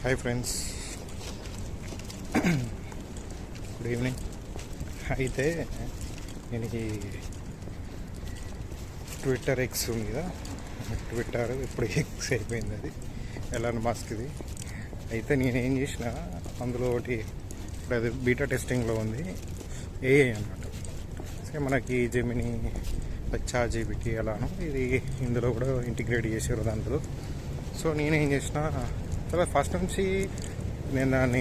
Hi friends, good evening. అయితే నేను ఈ ట్విట్టర్ ఎక్స్ ఉంది కదా, ట్విట్టర్ ఇప్పుడు ఎక్స్ అయిపోయింది, అది ఎలాన్ మస్క్ది. అయితే నేనేం చేసిన, అందులో ఒకటి ఇప్పుడు అది బీటా టెస్టింగ్లో ఉంది, ఏఐ అన్నమాట. సో మనకి జెమిని, చాట్‌జిపిటి అలాను ఇది ఇందులో కూడా ఇంటిగ్రేట్ చేసారు దాంట్లో. సో నేనేం చేసిన, తర్వాత ఫస్ట్ నుంచి నేను దాన్ని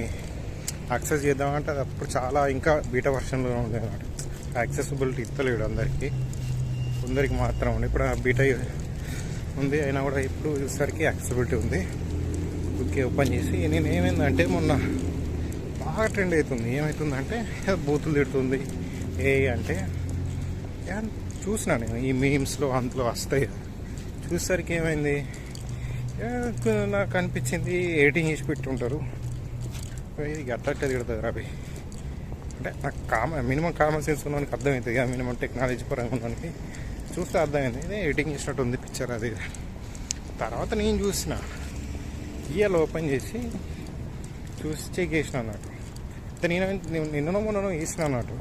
యాక్సెస్ చేద్దామంటే అది అప్పుడు చాలా ఇంకా బీటా వర్షన్లో ఉంది అన్నమాట. యాక్సెసిబిలిటీ ఇస్తలేడు అందరికీ, కొందరికి మాత్రం ఉంది. ఇప్పుడు బీటా ఉంది అయినా కూడా ఇప్పుడు చూసేసరికి యాక్సెసిబిలిటీ ఉంది. ఓకే, ఓపెన్ చేసి నేను ఏమైందంటే మొన్న బాగా ట్రెండ్ అవుతుంది. ఏమవుతుందంటే బూతులు తిడుతుంది ఏ అంటే చూసినా నేను ఈ మీమ్స్లో అందులో వస్తాయి. చూసేసరికి ఏమైంది, నాకు అనిపించింది 18 చేసి పెట్టుంటారు. ఇది అట్లా తిడుతుంది రవి అంటే నాకు మినిమం కామన్ సెన్స్ ఉన్నదానికి అర్థమవుతుంది కదా, మినిమం టెక్నాలజీ పరంగా ఉన్నదానికి చూస్తే అర్థమైంది. ఇదే ఎడిటింగ్ చేసినట్టు ఉంది పిక్చర్ అది. తర్వాత నేను చూసిన ఇయర్ ఓపెన్ చేసి చూసి చెక్ చేసిన అన్నట్టు. నేను నిన్న మొన్న వేసిన అన్నట్టు,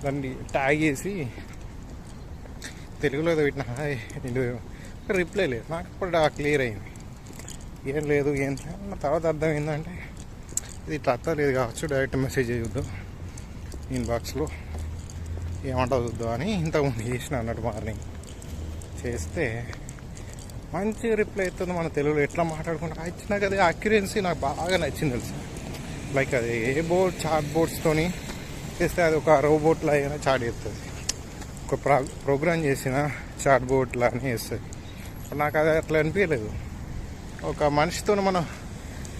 దాన్ని ట్యాగ్ చేసి తెలుగులో ఏదో పెట్టిన, రిప్లై లేదు. నాకు ఇప్పుడు క్లియర్ అయింది, ఏం లేదు ఏం తర్వాత అర్థమైందంటే ఇది ఇట్లా అత్తలేదు కావచ్చు, డైరెక్ట్ మెసేజ్ చూద్దాం ఇన్బాక్స్లో ఏమంటావు చూద్దాం అని ఇంతకుముందు చేసిన అన్నట్టు. మార్నింగ్ చేస్తే మంచి రిప్లై అవుతుంది. మన తెలుగులో ఎట్లా మాట్లాడుకుంటా ఇచ్చినా కదా, అక్యురెన్సీ నాకు బాగా నచ్చింది తెలుసు. లైక్ అది ఏ బోర్డ్ చాట్ బోర్డ్స్తోని చేస్తే అది ఒక రోబోట్ లాగా చాట్ చేస్తుంది, ఒక ప్రోగ్రామ్ చేసిన చాట్ బోర్డ్ లాగానే చేస్తుంది. నాకు అది అట్లా అనిపించలేదు. ఒక మనిషితో మనం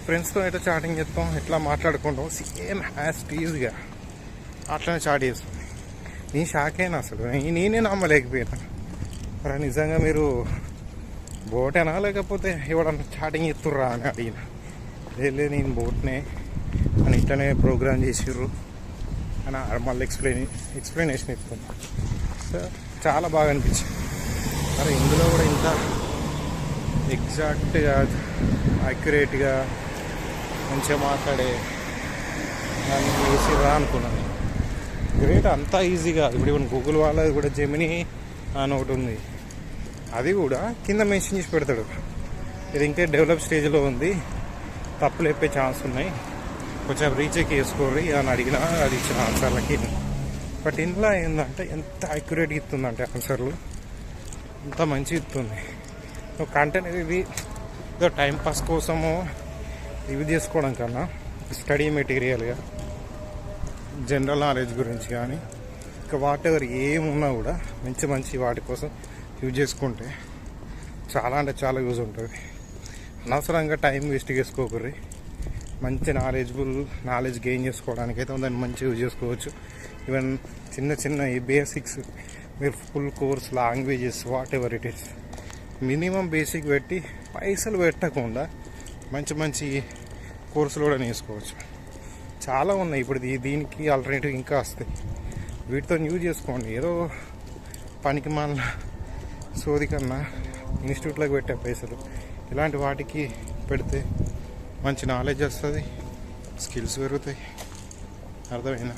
ఫ్రెండ్స్తో ఎట్లా చాటింగ్ చేస్తాం, ఎట్లా మాట్లాడుకుంటాం, సేమ్ యాజ్ టీజ్గా అట్లనే చాట్ చేస్తుంది. నేను షాక్ అయినా, అసలు నేనే నమ్మలేకపోయినా. మరి నిజంగా మీరు బోటేనా లేకపోతే ఎవడన్నా చాటింగ్ చేస్తుర్రా అని అడిగిన. లేదు నేను బోట్నే అని ఇట్లనే ప్రోగ్రామ్ చేసిర్రు అని మళ్ళీ ఎక్స్ప్లెనేషన్ ఇస్తుంది. సో చాలా బాగా అనిపించింది. మరి ఇందులో కూడా ఇంత ఎగ్జాక్ట్గా యాక్యురేట్గా మంచిగా మాట్లాడే దాన్ని వేసిరా అనుకున్నాను. గ్రేట్, అంతా ఈజీగా. ఇప్పుడు ఈవెన్ గూగుల్ వాళ్ళది కూడా జెమిని అని ఒకటి ఉంది, అది కూడా కింద మెన్షన్ చేసి పెడతాడు, ఇది ఇంకా డెవలప్ స్టేజ్లో ఉంది, తప్పులు చెప్పే ఛాన్స్ ఉన్నాయి, కొంచెం రీచెక్ చేసుకోర్రి అని అడిగినా అది ఇచ్చిన ఆన్సర్లకి. బట్ ఇందులో ఏంటంటే ఎంత యాక్యురేట్గా ఇస్తుందంటే ఆన్సర్లు అంత మంచిగా ఇస్తుంది. కంటెంట్ ఇది ఏదో టైంపాస్ కోసము ఇవి చేసుకోవడం కన్నా స్టడీ మెటీరియల్గా జనరల్ నాలెడ్జ్ గురించి కానీ ఇంకా వాట్ ఎవర్ ఏమున్నా కూడా మంచి వాటి కోసం యూజ్ చేసుకుంటే చాలా అంటే చాలా యూజ్ ఉంటుంది. అనవసరంగా టైం వేస్ట్ చేసుకోకూడదు. మంచి నాలెడ్జ్ గెయిన్ చేసుకోవడానికి అయితే దాన్ని మంచిగా యూజ్ చేసుకోవచ్చు. ఈవెన్ చిన్న ఈ బేసిక్స్ మీరు full course languages what ever it is minimum basic పెట్టి పైసలు పెట్టకుండా మంచి కోర్సులు కూడా నేర్చుకోవచ్చు. చాలా ఉన్నాయి ఇప్పుడు. దీనికి ఆల్టర్నేటివ్ ఇంకా వస్తాయి, వీటితో యూజ్ చేసుకోండి. ఏదో పనికి మాలిన సోది కన్నా ఇన్స్టిట్యూట్లోకి పెట్టే పైసలు ఇలాంటి వాటికి పెడితే మంచి నాలెడ్జ్ వస్తుంది, స్కిల్స్ పెరుగుతాయి. అర్థమైనా?